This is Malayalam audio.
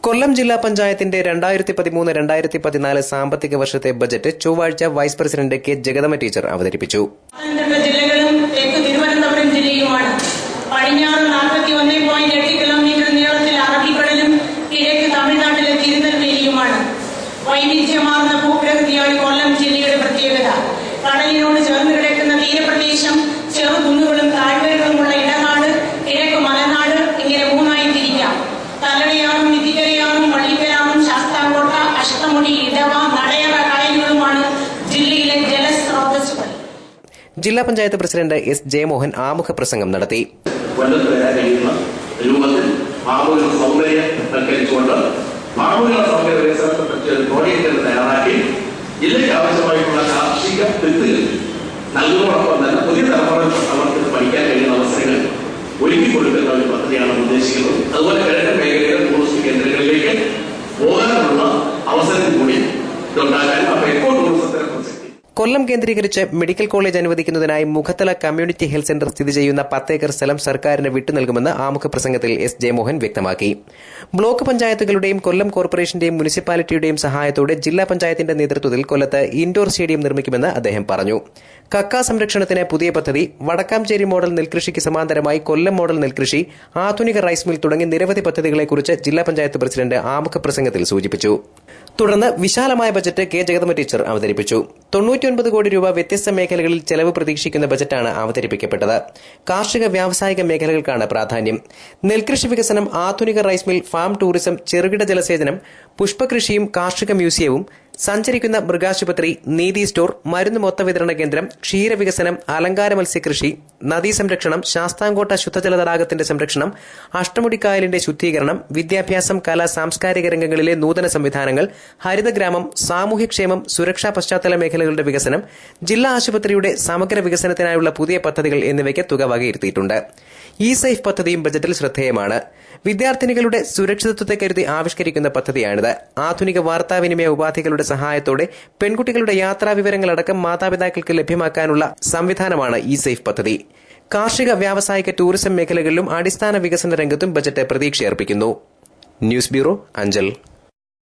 കൊല്ലം ജില്ലാ പഞ്ചായത്തിന്റെ 2013-2014 സാമ്പത്തിക വർഷത്തെ ബജറ്റ് ചൊവ്വാഴ്ച vice president K Jagadamma teacher അവതരിപ്പിച്ചു. ജില്ലകളും തെക്ക് തിരുവനന്തപുരം ജില്ലയുമാണ്. പടിഞ്ഞാറ് 41.8 കിലോമീറ്റർ നീളത്തിൽ അറബിക്കടലും കിഴക്ക് തമിഴ്നാട്ടിലെ തിരുനെൽവേലിയുമാണ്. വൈവിധ്യമാർന്ന ഭൂപ്രകൃതിയായി കൊല്ലം ജില്ലയുടെ പ്രത്യേകത. കടലിനോട് ചേർന്ന് കിടക്കുന്ന തീരപ്രദേശം, ചെറുകുന്നുകളും താഴ്വരകളുമുള്ള ഇടനാട്, കിഴക്ക് മലനാട്, ഇങ്ങനെ മൂന്നായി തിരിക്കാം. തലടയാറും വിധികരയാറും വള്ളിക്കലാറും ശാസ്താംകോട്ട, അഷ്ടമുടി, ഇടവ, നടയറ കായലുകളുമാണ് ജില്ലയിലെ ജലസ്രോതസ്സുകൾ. ജില്ലാ പഞ്ചായത്ത് പ്രസിഡന്റ് എസ് ജയമോഹൻ ആമുഖ പ്രസംഗം നടത്തി. തയ്യാറാക്കി ജില്ലയ്ക്ക് ആവശ്യമായിട്ടുള്ള കാർഷിക വിത്തുകൾ നൽകുന്നതോടൊപ്പം തന്നെ പുതിയ തലമുറ അവർക്ക് പഠിക്കാൻ കഴിയുന്ന അവസരങ്ങൾ ഒരുക്കി കൊടുക്കുന്ന ഒരു പദ്ധതിയാണ് ഉദ്ദേശിക്കുന്നത്. അതുപോലെ കിഴക്കൻ മേഖലയിലെ ടൂറിസ്റ്റ് കേന്ദ്രങ്ങളിലേക്ക് പോകാനുള്ള അവസരം കൂടി ഇതുണ്ടാക്കാനും അപ്പോൾ എക്കോ ടൂറിസത്തിന് പ്രസക്തി. കൊല്ലം കേന്ദ്രീകരിച്ച് മെഡിക്കൽ കോളേജ് അനുവദിക്കുന്നതിനായി മുഖത്തല കമ്മ്യൂണിറ്റി ഹെൽത്ത് സെന്റർ സ്ഥിതി ചെയ്യുന്ന 10 ഏക്കർ സ്ഥലം സർക്കാരിന് വിട്ടുനൽകുമെന്ന് ആമുഖ പ്രസംഗത്തിൽ എസ് ജയമോഹൻ വ്യക്തമാക്കി. ബ്ലോക്ക് പഞ്ചായത്തുകളുടെയും കൊല്ലം കോർപ്പറേഷന്റെയും മുനിസിപ്പാലിറ്റിയുടെയും സഹായത്തോടെ ജില്ലാ പഞ്ചായത്തിന്റെ നേതൃത്വത്തിൽ കൊല്ലത്ത് ഇൻഡോർ സ്റ്റേഡിയം നിർമ്മിക്കുമെന്ന് അദ്ദേഹം പറഞ്ഞു. കക്ക സംരക്ഷണത്തിന് പുതിയ പദ്ധതി, വടക്കാംചേരി മോഡൽ നെൽകൃഷിക്ക് സമാന്തരമായി കൊല്ലം മോഡൽ നെൽകൃഷി, ആധുനിക റൈസ് മിൽ തുടങ്ങി നിരവധി പദ്ധതികളെക്കുറിച്ച് ജില്ലാ പഞ്ചായത്ത് പ്രസിഡന്റ് ആമുഖ പ്രസംഗത്തിൽ സൂചിപ്പിച്ചു. തുടർന്ന് വിശാലമായ ബജറ്റ് കെ ജഗദമ്മ ടീച്ചർ അവതരിപ്പിച്ചു. 99 കോടി രൂപ വ്യത്യസ്ത മേഖലകളിൽ ചെലവ് പ്രതീക്ഷിക്കുന്ന ബജറ്റാണ് അവതരിപ്പിക്കപ്പെട്ടത്. കാർഷിക വ്യാവസായിക മേഖലകൾക്കാണ് പ്രാധാന്യം. നെൽകൃഷി വികസനം, ആധുനിക റൈസ് മിൽ, ഫാം ടൂറിസം, ചെറുകിട ജലസേചനം, പുഷ്പകൃഷിയും കാർഷിക മ്യൂസിയവും, സഞ്ചരിക്കുന്ന മൃഗാശുപത്രി, നീതി സ്റ്റോർ, മരുന്ന് മൊത്ത വിതരണ കേന്ദ്രം, ക്ഷീരവികസനം, അലങ്കാര മത്സ്യകൃഷി, നദീ സംരക്ഷണം, ശാസ്താംകോട്ട ശുദ്ധജല തടാകത്തിന്റെ സംരക്ഷണം, അഷ്ടമുടിക്കായലിന്റെ ശുദ്ധീകരണം, വിദ്യാഭ്യാസം, കല, സാംസ്കാരിക രംഗങ്ങളിലെ നൂതന സംവിധാനങ്ങൾ, ഹരിതഗ്രാമം, സാമൂഹ്യക്ഷേമം, സുരക്ഷാ പശ്ചാത്തല മേഖലകളുടെ വികസനം, ജില്ലാ ആശുപത്രിയുടെ സമഗ്ര വികസനത്തിനായുള്ള പുതിയ പദ്ധതികൾ എന്നിവയ്ക്ക് തുക വകയിരുത്തിയിട്ടുണ്ട്. ഇ സേഫ് പദ്ധതിയും ബജറ്റിൽ ശ്രദ്ധേയമാണ്. വിദ്യാർത്ഥിനികളുടെ സുരക്ഷിതത്വത്തെ കരുതി ആവിഷ്കരിക്കുന്ന പദ്ധതിയാണിത്. ആധുനിക വാർത്താവിനിമയ ഉപാധികളുടെ സഹായത്തോടെ പെൺകുട്ടികളുടെ യാത്രാ വിവരങ്ങളടക്കം മാതാപിതാക്കൾക്ക് ലഭ്യമാക്കാനുള്ള സംവിധാനമാണ് ഇ സേഫ് പദ്ധതി. കാർഷിക, വ്യാവസായിക, ടൂറിസം മേഖലകളിലും അടിസ്ഥാന വികസന രംഗത്തും ബജറ്റ് പ്രതീക്ഷയർപ്പിക്കുന്നു. News bureau, Anchal.